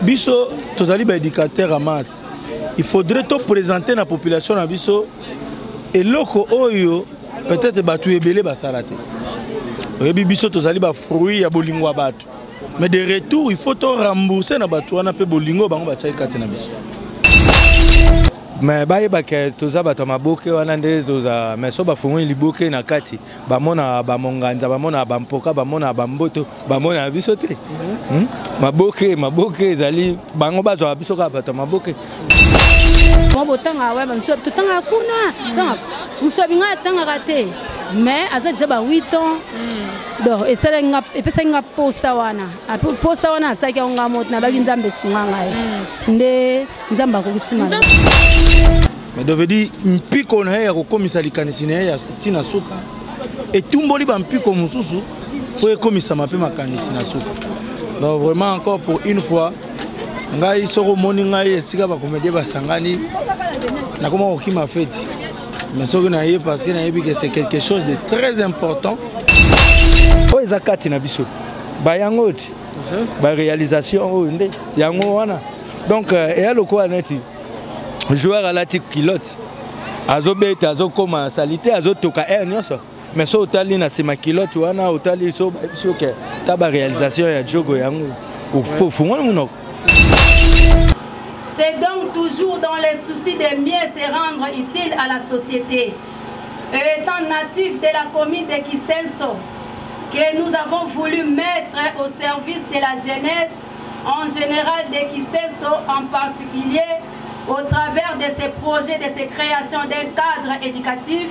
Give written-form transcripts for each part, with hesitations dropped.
Biso, tozali ba éducateur à masse. Il faudrait te présenter la population na biso et loko oyo peut-être batu ebele basalate. Oyebi biso tozali ba fruit ya bolingo batu. Mais de retour, il faut te rembourser na batu wana pe bolingo bango batchai kati na biso. Mais bayeba ke toza bato maboke wana nde toza mais so bafungo liboke na kati bamona bamonganza bamona bampoka bamona bamboto bamona biso te maboke ezali bango bazwa biso ka bato maboke mo botanga wa banso totanga kuna tanga musobinga tanga kate mais aza déjà ba 8 ans donc eselenga epesenga posa wana asaki onga mot na baki nzambe sunganga nde nzamba ko kisima. Mais devedi mpiko na ya kokomisa likanisi na ya tina suka etumboli ba mpiko mususu po ekomisa mape makanisi na suka. Donc vraiment encore pour une fois ngai soko moni ngai esika ba comédie basangani na koma okima feti mais soko na ye parce que na yebi que c'est quelque chose de très important. O ezakati na biso ba yango ti ba réalisation o nde yango wana donc et loko aneti joueur à la tique kilote azobete azokoma salité azotoka nyonso mais so otali na sema kilote wana otali so biso ke ta ba réalisation ya jogo yango au fond monoko. C'est donc toujours dans les soucis de mieux se rendre utile à la société. Et étant natif de la commune de Kisenso, que nous avons voulu mettre au service de la jeunesse, en général de Kisenso en particulier, au travers de ces projets, de ces créations d'un cadre éducatif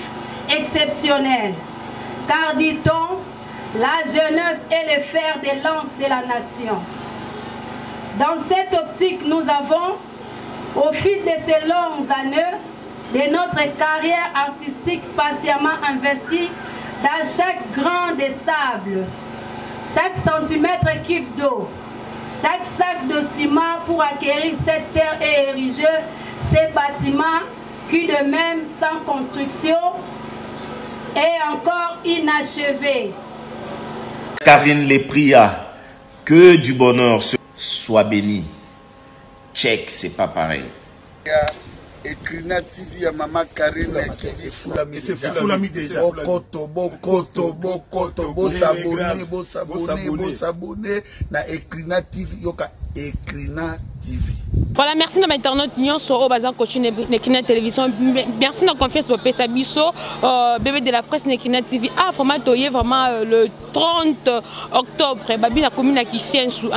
exceptionnel. Car, dit-on, la jeunesse est le fer de lance de la nation. Dans cette optique, nous avons, au fil de ces longues années, de notre carrière artistique patiemment investie dans chaque grain de sable, chaque centimètre cube d'eau, chaque sac de ciment pour acquérir cette terre et ériger ces bâtiments qui de même sans construction et encore inachevés. Karine les pria que du bonheur soit béni. Check, c'est pas pareil. Ekrina TV ya Mama Karine qui foulami déjà. Bokoto, s'abonner na Ekrina TV yoka Ekrina TV. Voilà, merci à l'internaute Nyon sur Obaza Coaching Nekina Télévision. Merci de la confiance pour Pesa Bisso, bébé de la presse Nekina TV. Ah, vraiment, vraiment le 30 octobre, babi la commune qui tient sous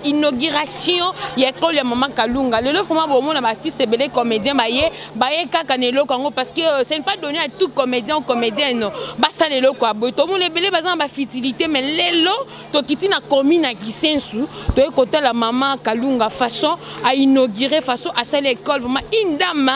inauguration, il y a école ya Maman Kalunga. Le vraiment bon mon artiste c'est belé comédien baye kakanelo kango parce que c'est pas donné à tout comédien ou comédienne. Basa lelo quoi. Tout le monde les belé bazan ba fertilité mais lelo to kiti na commune qui tient sous, to côté la Maman Kalunga façon à inaugurer façon à cette école vraiment une dame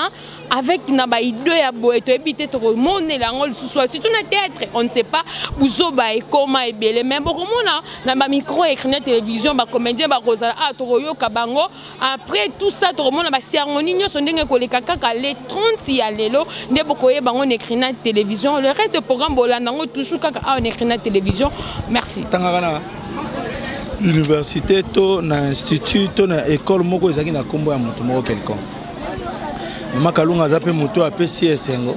avec naba idée ya boé to habiter to monner la ngol sous si tout na théâtre on ne sait pas buzoba et comment et belé mais bon mona na ba micro écran télévision ba comédien ba kozala a to yoka bango après tout ça to mona ba cérémonie nyoso ndenge ko le kaka les 30 ya lelo nde bokoye bango écran télévision le reste de programme bolanda ngo toujours kaka a écran télévision merci tangana université to na institut to na école moko ezaki na kombo ya moto moko quelconque. Mama Kalunga zape moto apesi esengo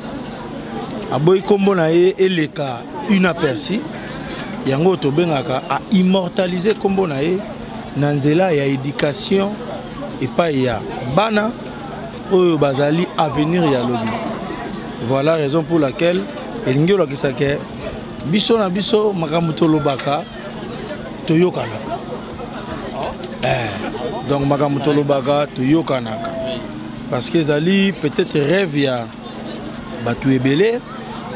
aboyi kombo na ye eleka une aperçu yango to bengaka a immortaliser kombo na ye na nzela ya éducation epai ya bana oyo bazali avenir ya lobi. Voilà raison pour laquelle elingi olakisa ke biso na biso makambo tolobaka toyokana. Donc makambo tolobaka toyokanaka parce que ezali peut-être rêve ya batu ebele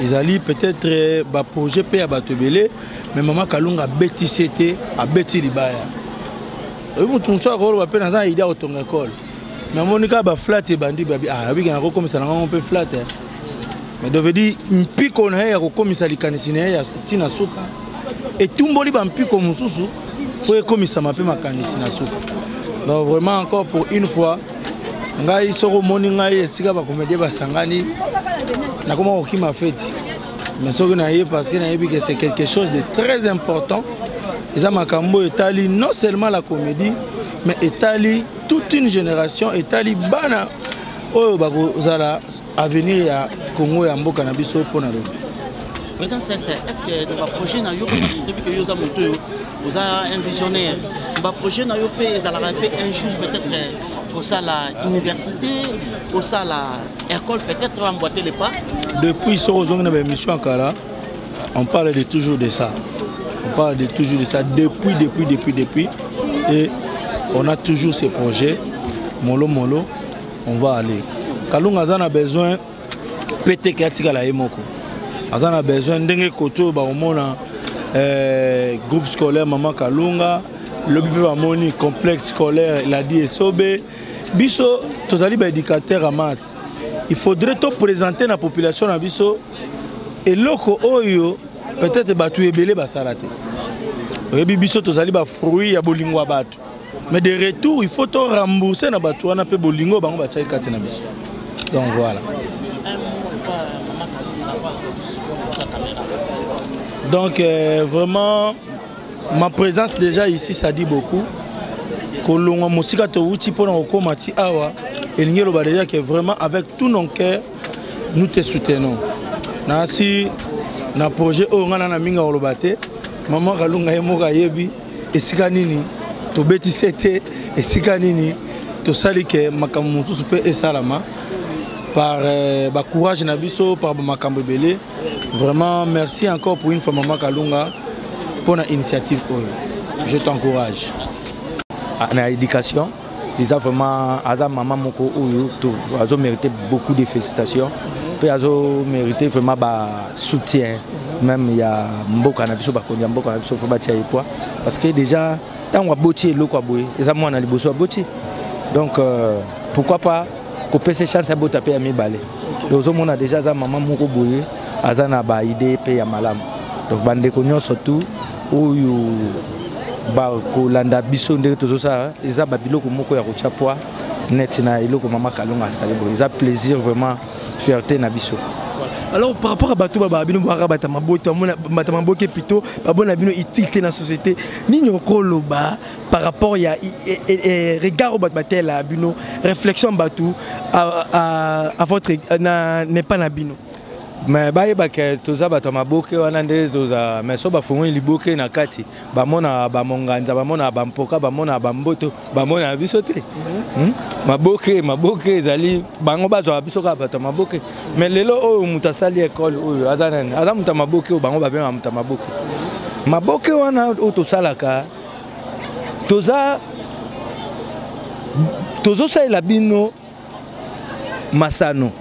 ezali peut-être ba projet pe ya batu ebele mais Mama Kalunga beti c'était a beti libaya et mutu nso ko ba pe na za idée otonga école mais monika ba flat e bandi babi abi kana ko komisa na ngo pe flat mais devedi mpiko na ya ko komisa likanisi na ya tina suka etumboli ba mpiko mususu po ekomisa mape makanisi na suka. Donc vraiment encore pour une fois ngai soko moni ngai esika ba comédie basangani na koma okima feti mais soko na ye parce que na yebi que c'est quelque chose de très important. Eza makambo etali non seulement la comédie mais etali toute une génération etali bana oyo bakozala avenir ya Congo ya mboka na biso mpona lobi. Président Cester, est-ce que dans le projet na yo depuis que vous avez un visionnaire, dans le projet na yo pe un jour peut-être pour ça l'université, pour ça l'école peut-être emboîter les pas. Depuis ce que nous avons émission en Kala, on parle de toujours de ça. On parle de toujours de ça depuis et on a toujours ces projets. Molo on va aller. Kalunga a besoin péter katika la emoko. Azana besoin d'engue koto ba omona groupe scolaire Maman Kalunga, le bibamoni complexe scolaire il a dit esobe biso tozali ba éducateur à masse. Il faudrait te présenter la population na biso et loko oyo peut-être batu ebele basalate. Rebi biso tozali ba fruit ya bolingo ya batu. Mais de retour, il faut te rembourser na batu wana pe bolingo bango ba tchai kati na biso. Donc voilà. Donc vraiment, ma présence déjà ici, ça dit beaucoup. Kolonga musika to wuti pona okomati awa, et ngelo ba déjà que vraiment avec tout nos cœur, nous te soutenons. Na si na projet ongana na minga olobate, Maman Kalunga emoka yebi esika nini to beti sete esika nini to salike makambo mususu pe esalama. Par courage na biso par makambo belé. Vraiment merci encore pour une fois Maman Kalunga pour l'initiative. Je t'encourage. En éducation, ils ont vraiment maman moko ils ont mérité beaucoup de félicitations. Puis ils ont mérité vraiment soutien. Même il y a mboka na biso bakonya mboka na biso faut batia poids parce que déjà tant wa boti loko boye ils ont mwana liboso boti. Donc pourquoi pas couper ces chances à botaper à mi balé. Donc on a déjà za maman moko boye azana ba idée pe ya malamu. Donc bande konyo surtout oyo ba ko landa biso ndenge tozo ça eza ba biloko moko ya kotia poids net na iloko Maman Kalunga salebo. Ils ont plaisir vraiment fierté na biso. Alors par rapport à Batou Babino Barabata Maboto, Matamaboke plutôt, Babonabino utilité dans la société, Nino Koloba par rapport à regard au Batel à Bino, réflexion Batou à votre n'est pas Nabino. Mais baye toza batamaboke wanande toza mais so bafungo liboke na kati bamona bamonganza bamona bampoka bamona bamboto bamona bisote maboke ezali bango bazwa biso ka batamaboke mais lelo oyo mutasali école oyo azana aza mutamaboke o bango babema mutamaboke wana o tosalaka tozo salela bino masano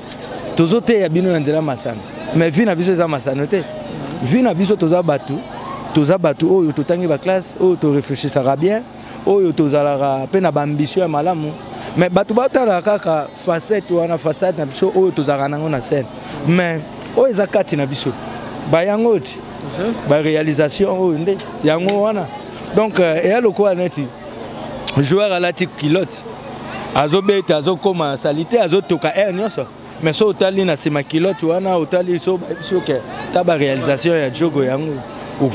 tozo te ya bino nzela masano. Mais vie na biso za masanote. Vie na biso toza batu oyo totangi ba classe, oyo to réfléchissera bien, oyo tozalaka pe na ba ambition ya malamu. Mais batu batala kaka facette wana façade na biso oyo tozalaka nango na scène. Mais oyo ezakati na biso. Ba yango ti. Ba réalisation oyo nde yango wana. Donc et loko aneti joueur alati kilote. Azobeta azokoma salité azotoka nyonso. Mais so otali na sema kilote wana otali so que taba réalisation ya jogo yango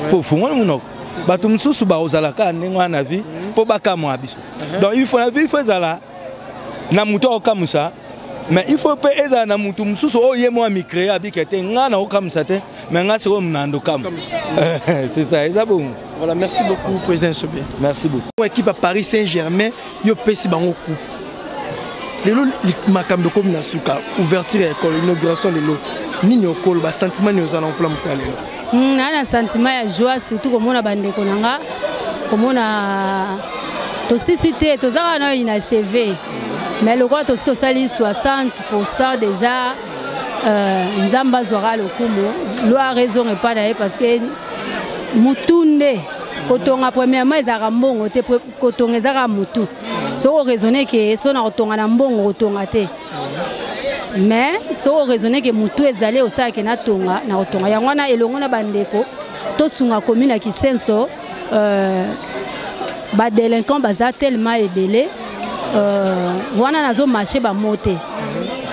pour fungwa munoko batu msusu ba ozalaka ndengwa na vie po bakamwa biso. Donc il faut la vie fezala na muto okamusa mais il faut pe eza na mutu msusu o yemo a micréer abikete ngana okamusa te mais ngasi ko mnando kam. C'est ça, c'est bon. Voilà, merci beaucoup président Sobé. Merci beaucoup. Équipe à Paris Saint-Germain, yo pesi bango coup. Lelo makambo comme na suka ouverture école inauguration lelo nini okolo ba sentiment ni ozana plan mukale na sentiment ya joie surtout komona bandeko nanga komona to cité tozaka na inachevé mais le quoi to sali 60% déjà nzamba zwara lokumo lo a raison et pas d'ailleurs parce que mutunde kotonga premièrement ezaka mbongo te kotonga ezaka mutu. So raisonner que son autonga na mbongo autonga te mais so raisonner que mutu ezali osaka ke na tonga na autonga yango na elongo na bandeko to sunga commune ya Kisenso ba délinquants baza tellement ebele wana nazo marché ba moté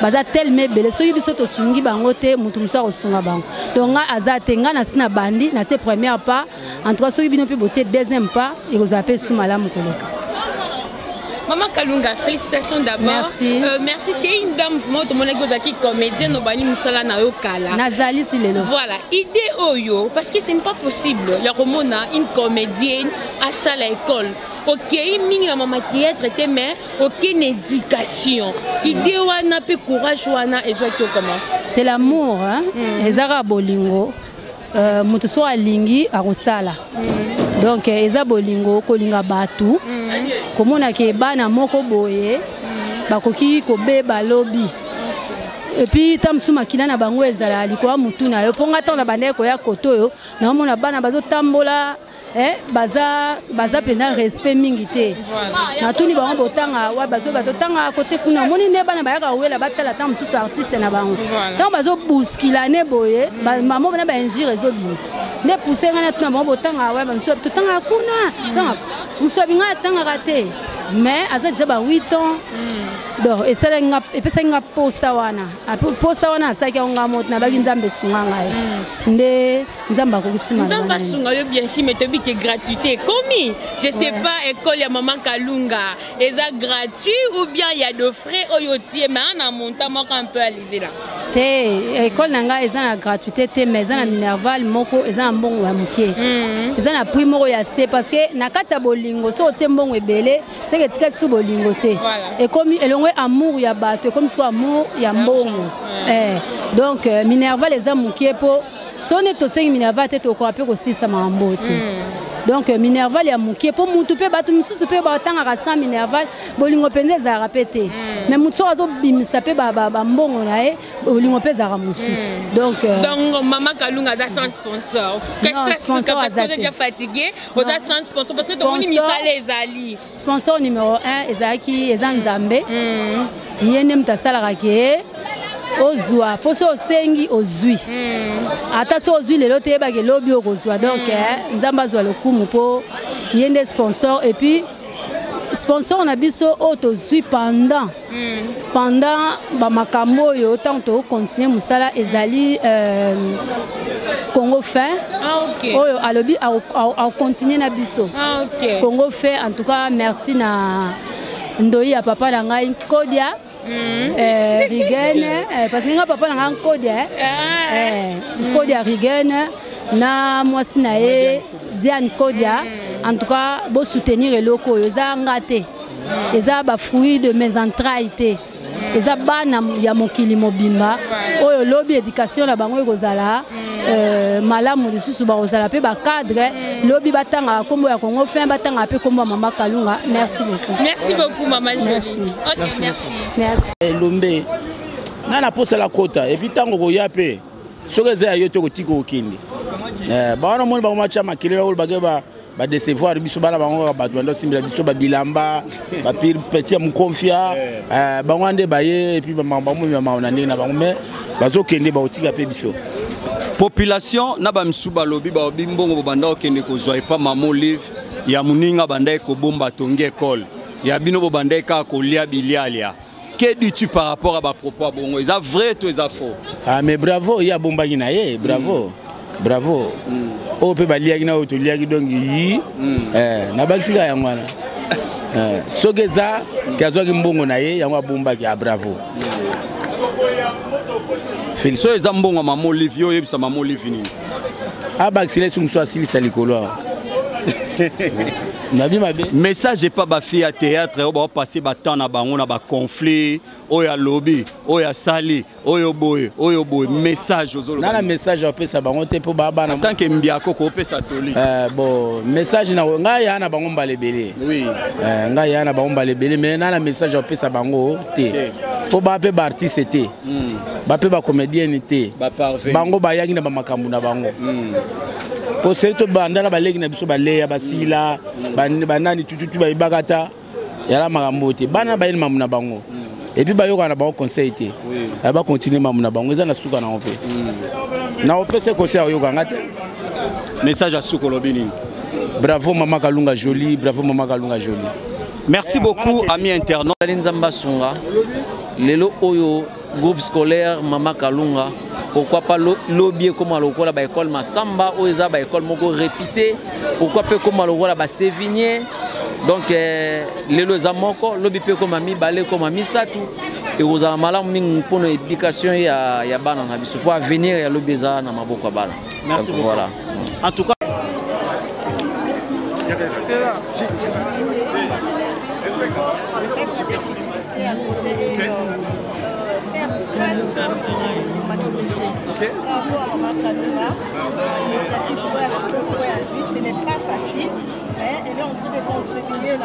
baza tellement ebele so yibiso to sungi bango te mutu musa ko sunga bango donc aza tenga na sina bandi na te première pas en trois so yibino pe botier deuxième pas et vous appelez sous malamu koloka. Maman Kalunga, félicitations d'abord. Merci. Merci, c'est une dame vraiment tout le monde qui est comédienne au Bani Moussala na yo kala. Nazali Tilelo. Voilà, idée oyo parce que ce n'est pas possible. Il y a une comédienne à ça l'école. OK, mingi na maman théâtre mais aucune éducation. Idée wana pe courage wana ezwa ki comment? C'est l'amour hein. Ezara bolingo. Mutu so alingi arosala. Donc eza bolingo kolinga batu. Komona ke bana moko boye bakoki kobeba lobi. Et puis tamsuma kina na bango ezala likwa mutu na yo ponga tona bandeko ya koto yo na mona bana bazo tambola baza pena respect mingi te na tuni bango botanga wa bazo tanga côté kuna moni ne bana bayaka wela batala tam mususu artiste na bango tant bazo buskila ne boye maman bana ba injire ezobi ne pousser ngana tuna bango botanga wa banso tanga kuna tanga musobinga tanga raté mais aza déjà ba 8 ans donc et ça et puis ça nga posa wana asaki nga mot na baki nzambe sunga ngai nde nzamba ko kisima nzamba sunga yo bien sûr mais tobi que gratuité commis je sais pas école ya maman Kalunga eza gratuit ou bien il y a de frais oyotie mais en montant moko un peu alizé là te école nanga eza na gratuité te mais eza na minerval moko eza mbongo ya mukie eza na prix moko ya C parce que na kati ya bolingo so otie mbongo ebele c'est que tika su bolingo te et comme elongwe amour ya bato comme soit amour ya mbongo donc minerval eza mukie po so ne to sengi minerval te to ko apé ko sisa mambo te donc minerval ya mukie po mutu pe bato misusu pe batanga ka 100 minerval bolingo penze za rapete mais mutu so azo bimisa pe ba mbongo na e bolingo pe za mususu donc maman Kalunga da sans sponsor qu'est-ce que parce que tu es fatigué aux sans sponsor parce que tout le monde misale ezali sponsor numéro 1 ezaki ezanzambe yene mtasala kake ozwa poso osengi ozwi ata so ozwi lelo te ba ke lobi okozwa donc nzamba zwa lokumu po yende sponsor et puis sponsor na biso otozwi pendant ba makambo yo tant to continuer musala ezali Congo fin oyo alobi a continuer na biso Congo fin en tout cas merci na ndoi ya papa na ngai Kodia Rigene parce que nga papa na Kodia Kodia Rigene na mwasi na ye Diane Kodia en tout cas bo soutenir eloko yo za ngate eza ba fruit de mes entrailles te eza bana ya mokili mobimba oyo lobi éducation na bango ekozala malamu lisusu bakozala pe ba cadre lobi batanga kombo ya Congo fin batanga pe kombo maman Kalunga merci beaucoup maman Jolie OK merci Lombe nana posa la kota et puis tango ko yape sokeza yo to ko tiko okindi bawana moni ba matcha makilera ol bageba ba décevoir biso bana bango ba ndo simbila biso ba bilamba ba pire petit am confia bango ande baye et puis ba mambo na ndena bango mais bazo kende ba otika pe biso population na ba msuba lobi ba bimbongo banda okende ko zwa pa mamo live ya muninga banda ko bomba tongi école ya bino bo banda ka ko lia bilialia. Que dis-tu par rapport à ma propos bongo? Est-ce vrai ou est-ce faux? Ah mais bravo, il y a bomba gina ye, bravo. Bravo. O pe ba lia gina o to lia gidongi na baksika ya ngwana. Sogeza kazo ki mbongo na ye ya ngwa bomba ki bravo. So eza mbongo mama Olivio yebisa mama Olivia nini? Ah baksile sumso asili salikolo. Message n'est pas bafia à théâtre, on va passer temps na bango na ba conflit, oya lobby, oya sali, oyo boy, message aux autres. Na message on peut ça bango te pour baba na tant que mbiako ko peut ça toli. Bon, message na nga ya na bango balebele. Oui. Nga ya na bango balebele mais na message on peut ça bango te. Pour ba pe artiste te. Ba pe ba comédien te. Bango ba yaki na ba makambu na bango. Pour certes bandana balegi na biso baleya basila banani tututu ba ibakata yala makambo te bana ba ilma muna bango et puis ba yoka na ba conseil te ba continuer mamuna bango eza na suka na ope na ope c'est conseil yoka ngate message à Sukolobini. Bravo maman Kalunga Jolie, bravo maman Kalunga Jolie. Merci beaucoup amis internautes. Nzamba Sunga lelo oyo groupe scolaire maman Kalunga. Pourquoi pas lobby comme à l'école ba école Masamba ou eza ba école moko répété, pourquoi pas comme à l'école ba Sévigné Donc lelo eza moko lobi pe koma mibale koma misatu ekozala malamu mingi mpona éducation ya bana na biso po avenir ya lobi eza na maboko ya bana. Merci beaucoup. Voilà. En tout cas faire face aux maturités. Ce n'est pas facile, mais elle est en train de contribuer à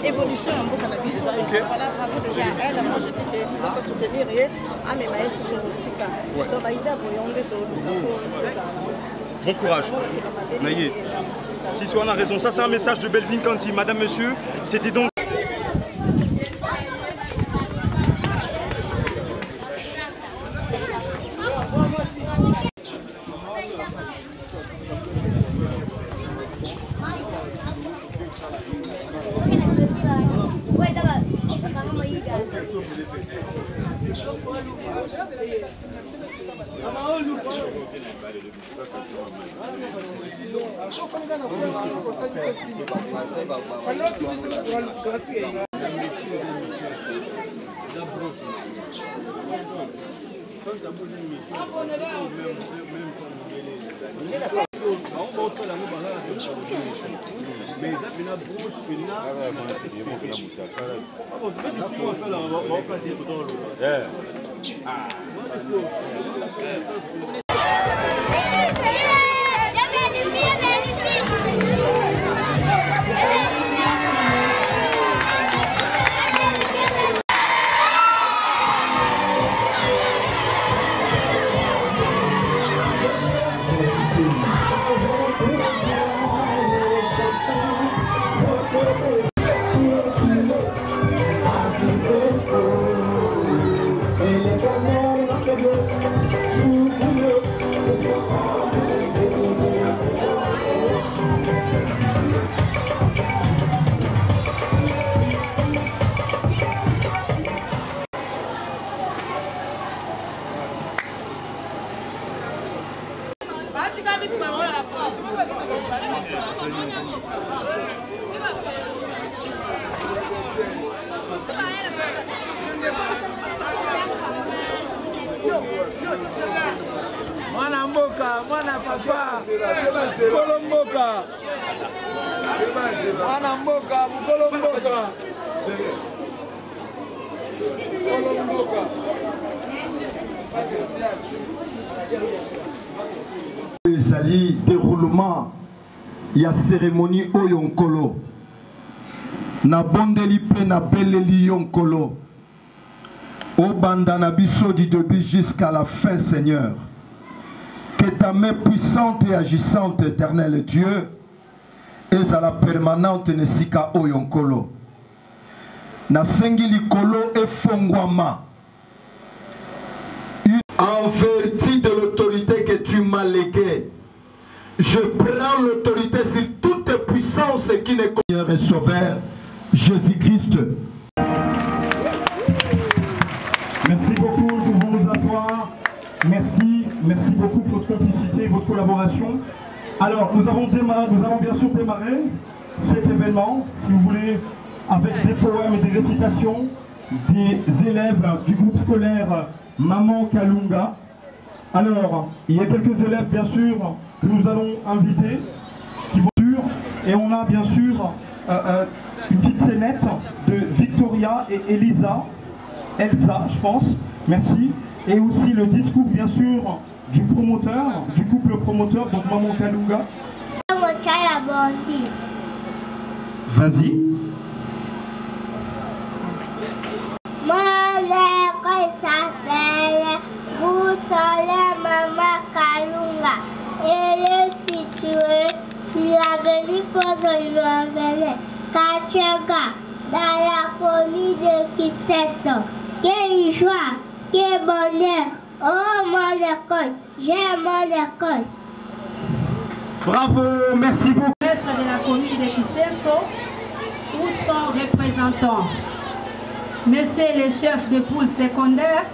l'évolution en beaucoup de voilà, bravo déjà à elle. Moi, je dis que ça peut soutenir à mes maïs sur le sika. Donc, Aïda, bon courage. Naïe. Si on a raison, ça c'est un message de Belvin Kanti. Madame, monsieur, c'était donc... Mwana mboka, mwana papa, mkolo mboka. Mwana mboka, mkolo mboka. Mkolo mboka. ezali déroulement ya cérémonie oyo nkolo nabondeli mpe nabeleli yo nkolo obanda na biso du début jusqu'à la fin, Seigneur. Que ta main puissante et agissante, éternel Dieu, est à la permanente nesika oyo nkolo nasengi likolo efongwama en vertu de l'autorité que tu m'as léguée. Je prends l'autorité sur toute puissance qui n'est que et sauveur Jésus-Christ. Merci beaucoup, nous pouvons nous asseoir. Merci beaucoup pour votre complicité et votre collaboration. Alors, nous avons bien sûr démarré cet événement, si vous voulez, avec des poèmes et des récitations des élèves du groupe scolaire Maman Kalunga. Alors, il y a quelques élèves, bien sûr, que nous allons inviter, qui vont sur, et on a bien sûr une petite scénette de Victoria et Elsa, je pense, merci, et aussi le discours, bien sûr, du promoteur, du couple promoteur, donc Maman Kalunga. Vas-y. Mon école s'appelle Boussole Maman Kalunga. Elle est située sur l'avenue Podolivelle, Kachaga, dans la commune de Kiseto. Quelle joie, quel bonheur! Oh mon école, j'aime mon école. Bravo, merci beaucoup. Maître de la commune de Kiseto, où son représentant, Monsieur le chef de poule secondaire,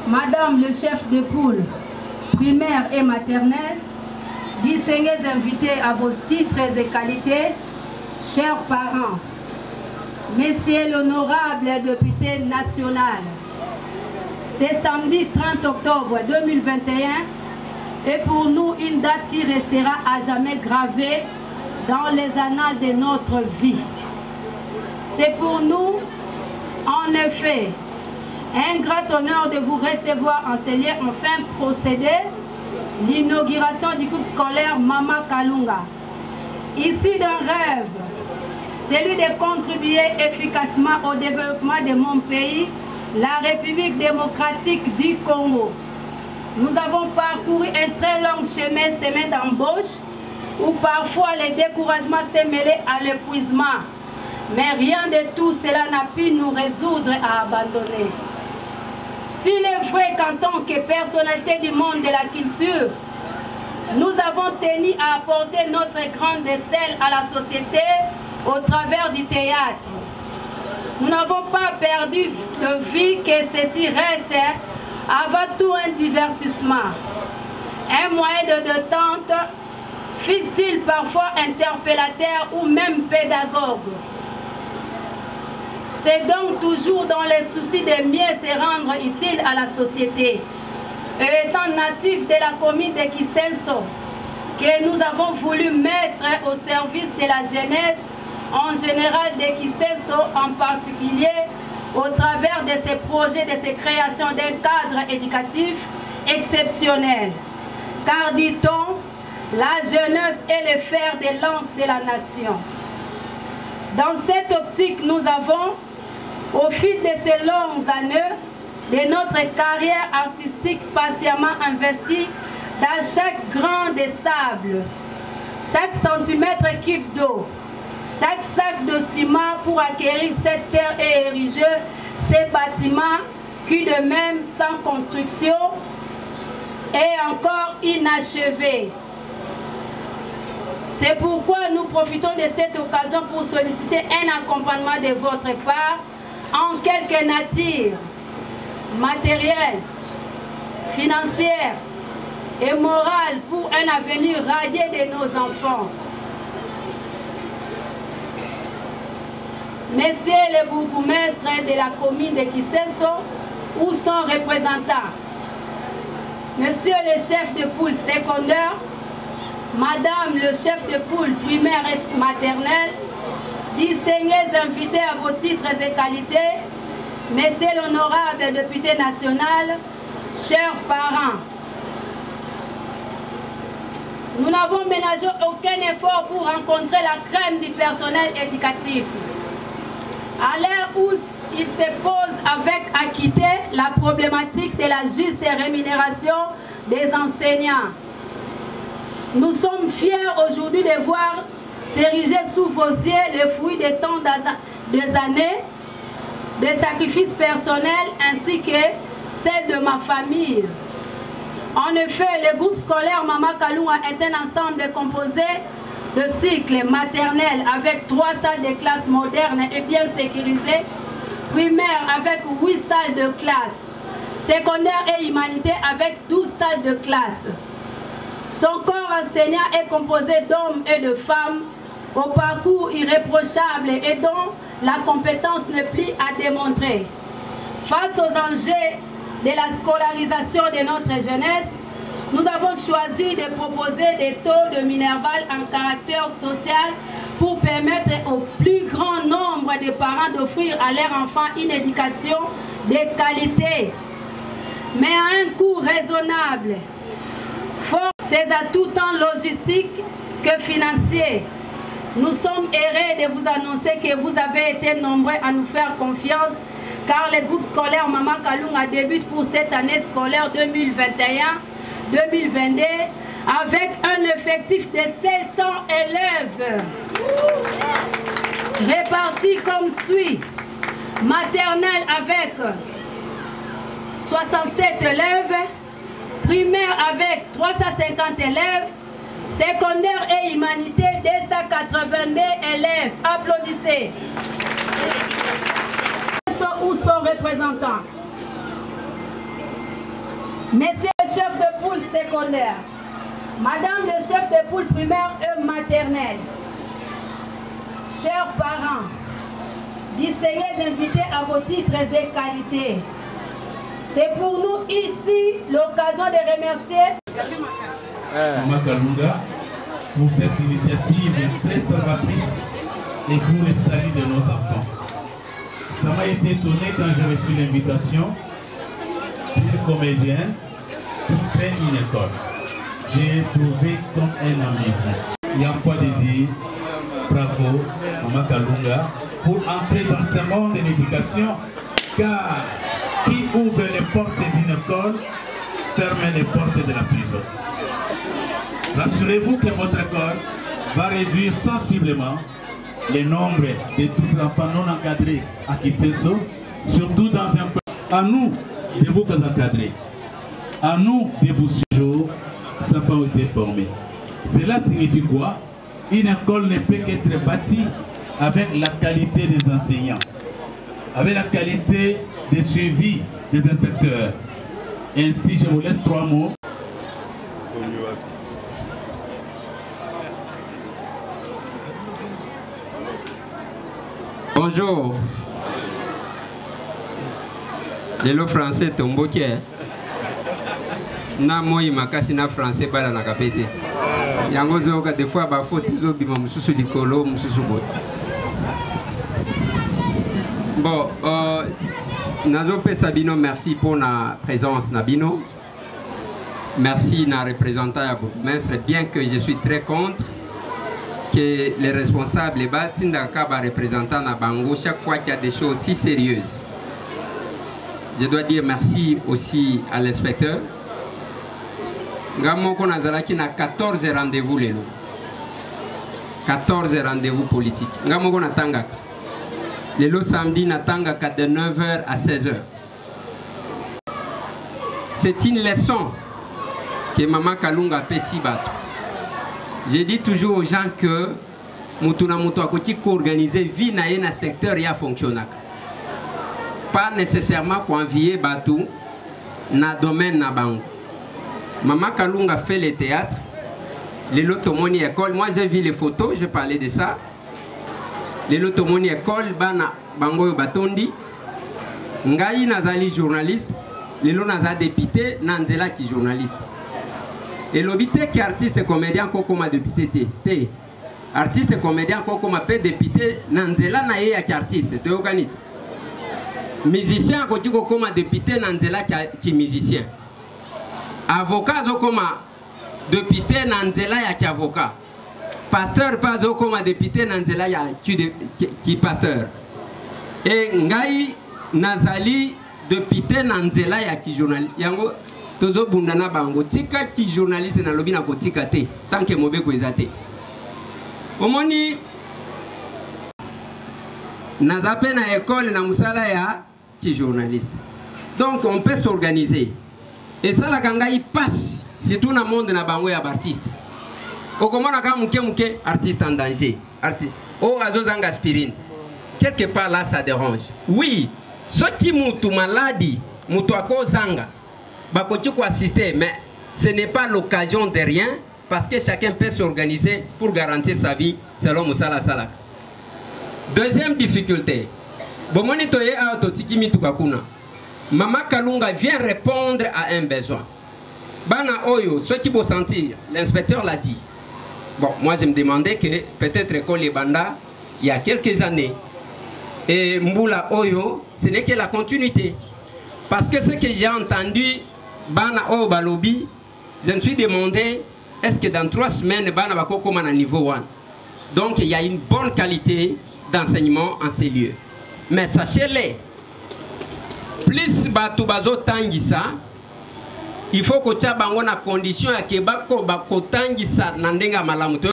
Madame le chef de poule primaire et maternelle, distingués invités à vos titres et qualités, chers parents, Messieurs l'honorable député national, c'est samedi 30 octobre 2021 et pour nous une date qui restera à jamais gravée dans les annales de notre vie. C'est pour nous, en effet, un grand honneur de vous recevoir en ce lieu enfin procédé l'inauguration du groupe scolaire Mama Kalunga. Issu d'un rêve, celui de contribuer efficacement au développement de mon pays, la République démocratique du Congo. Nous avons parcouru un très long chemin semé d'embauche où parfois le découragement s'est mêlé à l'épuisement. Mais rien de tout cela n'a pu nous résoudre à abandonner. S'il est vrai qu'en tant que personnalité du monde de la culture, nous avons tenu à apporter notre grain de sel à la société au travers du théâtre. Nous n'avons pas perdu de vue que ceci reste avant tout un divertissement, un moyen de détente, fût-il parfois interpellateur ou même pédagogue. C'est donc toujours dans les soucis de mieux se rendre utile à la société. Et étant natif de la commune de Kisenso, que nous avons voulu mettre au service de la jeunesse, en général de Kisenso en particulier, au travers de ces projets, de ces créations d'un cadre éducatif exceptionnel. Car, dit-on, la jeunesse est le fer de lance de la nation. Dans cette optique, nous avons, au fil de ces longues années, de notre carrière artistique patiemment investie dans chaque grain de sable, chaque centimètre cube d'eau, chaque sac de ciment pour acquérir cette terre et ériger ces bâtiments qui de même sans construction et encore inachevés. C'est pourquoi nous profitons de cette occasion pour solliciter un accompagnement de votre part en quelque nature, matérielle, financière et morale pour un avenir radieux de nos enfants. Monsieur le bourgmestre de la commune de Kisenso ou son représentant, Monsieur le chef de poule secondaire, Madame le chef de poule primaire et maternelle, distingués invités à vos titres et qualités, Monsieur l'honorable député national, chers parents, nous n'avons ménagé aucun effort pour rencontrer la crème du personnel éducatif. À l'heure où il se pose avec acuité la problématique de la juste rémunération des enseignants, nous sommes fiers aujourd'hui de voir s'ériger sous vos yeux le fruit de tant d'années de sacrifices personnels ainsi que celle de ma famille. En effet, le groupe scolaire Mama Kalunga est un ensemble composé de cycles maternels avec 3 salles de classe modernes et bien sécurisées, primaire avec 8 salles de classe, secondaire et humanité avec 12 salles de classe. Son corps enseignant est composé d'hommes et de femmes au parcours irréprochable et dont la compétence n'est plus à démontrer. Face aux enjeux de la scolarisation de notre jeunesse, nous avons choisi de proposer des taux de Minerval en caractère social pour permettre au plus grand nombre de parents d'offrir à leurs enfants une éducation de qualité, mais à un coût raisonnable. Fort ces atouts tant logistiques que financiers. Nous sommes heureux de vous annoncer que vous avez été nombreux à nous faire confiance car le groupe scolaire Mama Kalunga débute pour cette année scolaire 2021-2022 avec un effectif de 700 élèves répartis comme suit. Maternelle avec 67 élèves, primaire avec 350 élèves, secondaire et humanité 282 élèves. Applaudissez. Ou son représentant. Monsieur le chef de poule secondaire, Madame le chef de poule primaire et maternelle, chers parents, distingués invités à vos titres et qualités, c'est pour nous ici l'occasion de remercier Maman Kalunga pour cette initiative très salvatrice et pour le salut de nos enfants. Ça m'a été étonné quand j'ai reçu l'invitation d'une comédienne pour faire une école. J'ai trouvé comme un amusement. Il y a quoi de dire bravo Maman Kalunga pour entrer dans ce monde de l'éducation, car qui ouvre les portes d'une école ferme les portes de la prison. Rassurez-vous que votre école va réduire sensiblement le nombre de tous les enfants non encadrés à Kisenso, surtout dans un peu. À nous de vous encadrer, à nous de vous suivre, ça n'a pas été formé. Cela signifie quoi? Une école ne peut qu'être bâtie avec la qualité des enseignants, avec la qualité de suivi des inspecteurs. Ainsi, je vous laisse 3 mots. Bonjour. Lelo français tomboki. Na moi makasi na français bala na kapete. Yango zoka des fois ba faute zo bima mususu likolo mususu bot. Bon, nazo pesa bino merci pour la présence na bino. Merci na représentant ya bourgmestre, bien que je suis très contre que les responsables les Batindaka représentant na bango chaque fois qu'il y a des choses si sérieuses. Je dois dire merci aussi à l'inspecteur. Ngamoko nazalaki na 14 rendez-vous lelo. 14 rendez-vous politiques. Ngamoko na tangaka. Lelo samedi na tangaka de 9h à 16h. C'est une leçon que Maman Kalunga pesi bato. Je dis toujours aux gens que Mutuna Mutu akoti organiser vie na ye na secteur ya fonctionnaka. Pas nécessairement pour envier batou na domaine na bango. Maman Kalunga fait le théâtre, les lotomoni école. Moi j'ai vu les photos, je parlais de ça. Les lotomoni école bana bango batondi. Ngai nazali journaliste, les lo naza député nanzela ki journaliste. Et l'obité qui artiste comédien kokoma député té. Artiste comédien kokoma pe député nanzela na ye ki artiste te organite. Musicien koti kokoma député nanzela ki musicien. Avocat zokoma député nanzela ya ki avocat. Pasteur pas zokoma député nanzela ya ki pasteur. Et ngai nazali député nanzela ya ki journaliste. Yango tozo bundana bango tika ki journaliste na lobi na kotika te tant que mauvais ko ezate. Omoni nazape na école na musala ya ki journaliste. Donc on peut s'organiser. Et ça la kanga y passe surtout na monde na bango ya artiste. Okomona ka muke artiste en danger. Artiste. Oh azozanga aspirine. Quelque part là ça dérange. Oui, ceux qui mutu maladie, mutu akozanga bakoti ko assister, mais ce n'est pas l'occasion de rien parce que chacun peut s'organiser pour garantir sa vie selon Musala Salak. Deuxième difficulté, bomoni toye autotiki mitukakuna. Maman Kalunga vient répondre à un besoin. Bana Oyo, ceux qui vont sentir, l'inspecteur l'a dit. Bon, moi je me demandais que peut-être école les Banda, il y a quelques années, et Mboula Oyo, ce n'est que la continuité. Parce que ce que j'ai entendu, Bana Oyo Balobi, je me suis demandé, est-ce que dans 3 semaines, Bana Bako comme à niveau 1. Donc il y a une bonne qualité d'enseignement en ces lieux. Mais sachez-le, plus Batu Bazo Tangisa, il faut que tu aies une condition à que Bako Tangisa Nandenga Malamuto.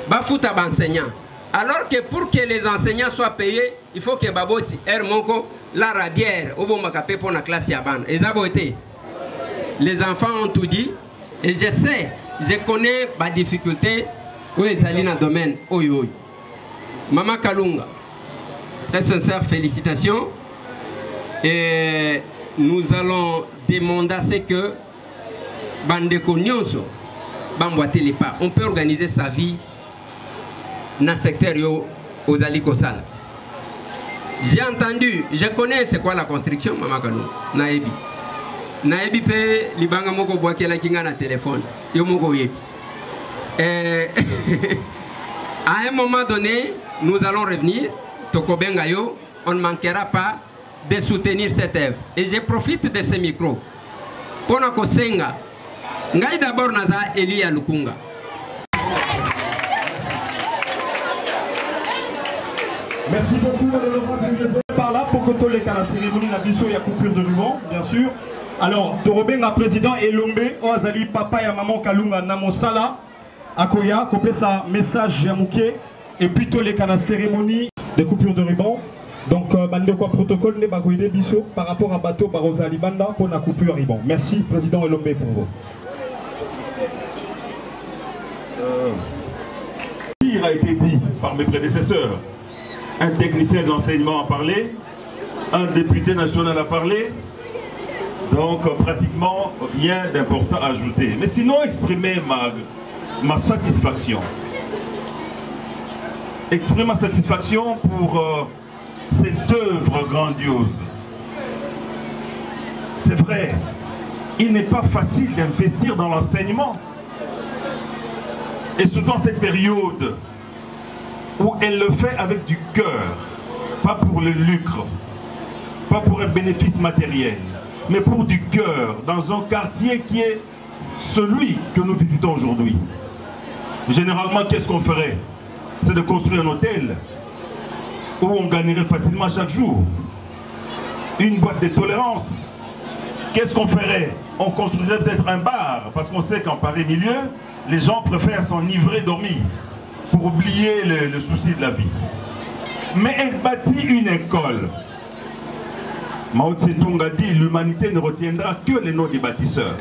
Bafuta enseignant. Alors que pour que les enseignants soient payés, il faut que Baboti, Hermonko, la radière, au bon macapé pour la classe Yaban. Et ça été. Les enfants ont tout dit. Et je sais, je connais ma difficulté où ils allaient dans le domaine. Oyo. Maman Kalunga, très sincère félicitations. Et nous allons demander à ce que Bandeko Nyonso, Bamboate les pas. On peut organiser sa vie na secteur yo ozali kosala. J'ai entendu, je connais c'est quoi la construction, Maman Kalou, naebi. Naebi pe libanga moko boakela kinga na téléphone, yo moko yebi. À un moment donné, nous allons revenir, Tokobenga yo, on ne manquera pas de soutenir cette œuvre. Et je profite de ce micro. Pona kosenga, ngai d'abord naza Elia Lukunga. Merci beaucoup, par là pour que tous les cas la cérémonie la biso il y a coupure de ruban, bien sûr. Alors, Torobenga président Elombe, Oazali papa et maman Kalunga Namosala, Akoya, couper sa message Yamouké, et puis tous les cas la cérémonie de coupure de ruban. Donc, bande quoi protocole ne bagoïde biso par rapport à bateau Barosali Banda pour la coupure ruban. Merci président Elombe pour vous. Il a été dit par mes prédécesseurs. Un technicien d'enseignement a parlé, un député national a parlé, donc pratiquement rien d'important à ajouter. Mais sinon, exprimer ma satisfaction. Exprimer ma satisfaction pour cette œuvre grandiose. C'est vrai, il n'est pas facile d'investir dans l'enseignement. Et surtout en cette période où elle le fait avec du cœur, pas pour le lucre, pas pour un bénéfice matériel, mais pour du cœur, dans un quartier qui est celui que nous visitons aujourd'hui. Généralement, qu'est-ce qu'on ferait? C'est de construire un hôtel où on gagnerait facilement chaque jour. Une boîte de tolérance. Qu'est-ce qu'on ferait? On construirait peut-être un bar, parce qu'on sait qu'en pareil milieu, les gens préfèrent s'enivrer, dormir, pour oublier le souci de la vie. Mais elle bâtit une école. Mao Tse-tung a dit, l'humanité ne retiendra que les noms des bâtisseurs.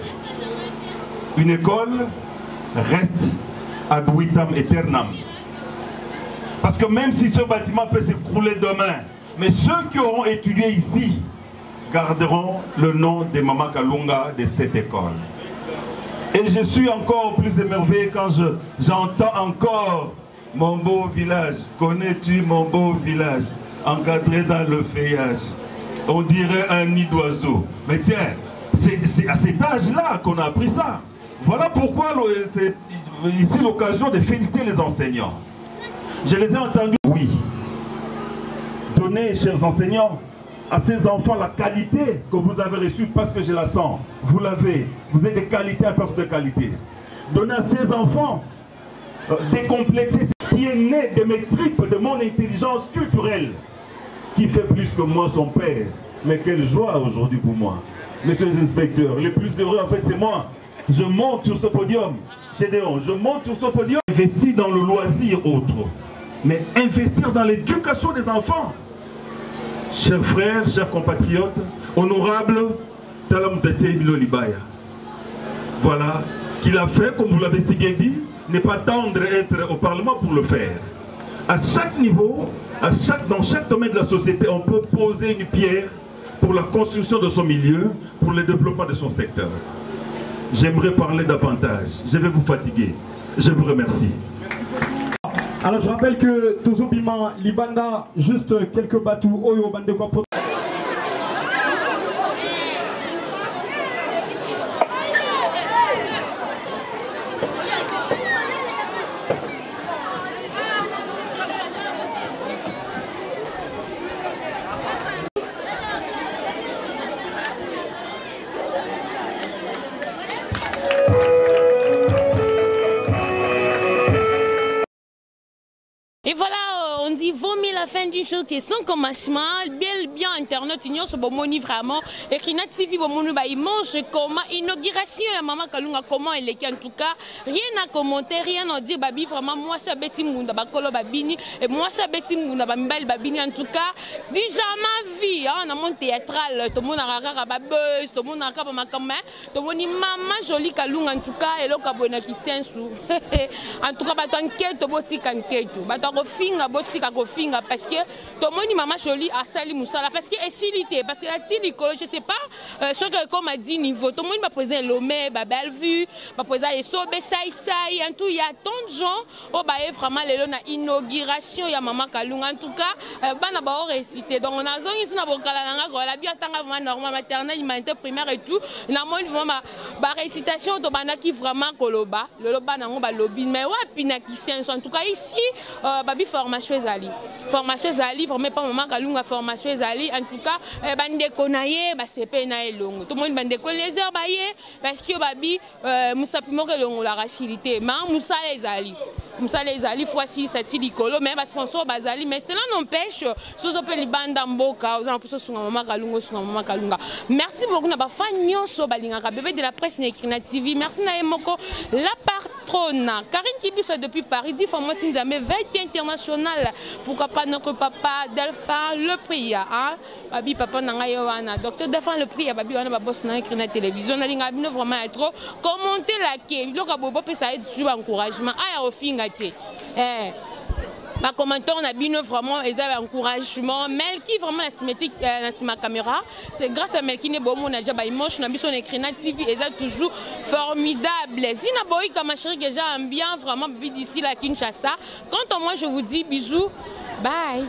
Une école reste ad vitam aeternam. Parce que même si ce bâtiment peut s'écrouler demain, mais ceux qui auront étudié ici garderont le nom de Maman Kalunga de cette école. Et je suis encore plus émerveillé quand j'entends encore mon beau village. Connais-tu mon beau village? Encadré dans le feuillage. On dirait un nid d'oiseau. Mais tiens, c'est à cet âge-là qu'on a appris ça. Voilà pourquoi c'est ici l'occasion de féliciter les enseignants. Je les ai entendus, oui. Donnez, chers enseignants, à ces enfants la qualité que vous avez reçue parce que je la sens. Vous l'avez. Vous êtes des qualités à part de qualité. Donnez à ces enfants décomplexés, qui est né de mes tripes, de mon intelligence culturelle, qui fait plus que moi son père. Mais quelle joie aujourd'hui pour moi. Messieurs les inspecteurs, les plus heureux en fait c'est moi. Je monte sur ce podium. Gédéon, je monte sur ce podium. Investir dans le loisir autre. Mais investir dans l'éducation des enfants. Chers frères, chers compatriotes, honorables, Talam Tete Bilo Libaya. Voilà, qu'il a fait, comme vous l'avez si bien dit, n'est pas tendre être au Parlement pour le faire. À chaque niveau, dans chaque domaine de la société, on peut poser une pierre pour la construction de son milieu, pour le développement de son secteur. J'aimerais parler davantage. Je vais vous fatiguer. Je vous remercie. Alors je rappelle que Tozobima Libanda, juste quelques bateaux Oyo Bandekwa. Et voilà, on dit vomi la fin du show, qui son commencement, bien internet, union sur bon moni vraiment, et qui n'a TV bon moni immense comment inauguration à Maman Kalunga, comment elle est en tout cas, rien à commenter, rien à dire, babi vraiment moi ça beti munda bakolo babini et moi ça beti munda bambal babini en tout cas, déjà ma vie, on a mon théâtral, tout le monde a rara babeuse, tout le monde a rara makamé, tout le monde Maman jolie Kalunga en tout cas, et là kabona qui sensou, en tout cas bato enquête boti enquête, bato finga boti ka kofinga kalunga parce que tout le monde maman Jolie a sali musala parce que est parce que la tili je sais pas ce que comme a dit niveau tout le monde va poser l'omé ba belle vue va poser les sobe sai en tout il y a tant de gens au ba vraiment le na inauguration ya maman kalunga en tout cas bana ba réciter donc on a zone ici na bokala nanga ko la bien tanga vraiment normal maternelle humanité primaire et tout na moi vraiment ba récitation to bana qui vraiment koloba le loba nango ba lobby mais wa pina qui en tout cas ici babi formation ezali vraiment pas maman kalunga formation ezali en tout cas bande konaye ba sepe na elongo tout le monde bande ko les heures baye parce que babi musapimo ke longo la rachilité ma musala ezali fois si sati likolo mais ba sponsor bazali mais cela n'empêche sozo pe libanda mboka aux pour sunga maman kalunga merci beaucoup na ba fan nyonso balinga ka bébé de la presse Nekina TV merci na emoko la patronne Karine Kibiso depuis Paris dit moi si jamais veille international pourquoi pas notre papa Delphin le prix hein babi papa nanga yoana docteur Delphin le prix babi wana ba boss na Nekina télévision na linga bino vraiment trop commenter la ke loka bobo pe ça aide toujours encouragement aya ofinga te ma commentaire on a bien vraiment et ça encouragement Melki vraiment la symétrique ma caméra c'est grâce à Melki ne bon on a déjà ba image na biso Nekina TV et ça toujours formidable Zina boy comme ma chérie déjà bien vraiment d'ici la Kinshasa quant à moi je vous dis bisous bye.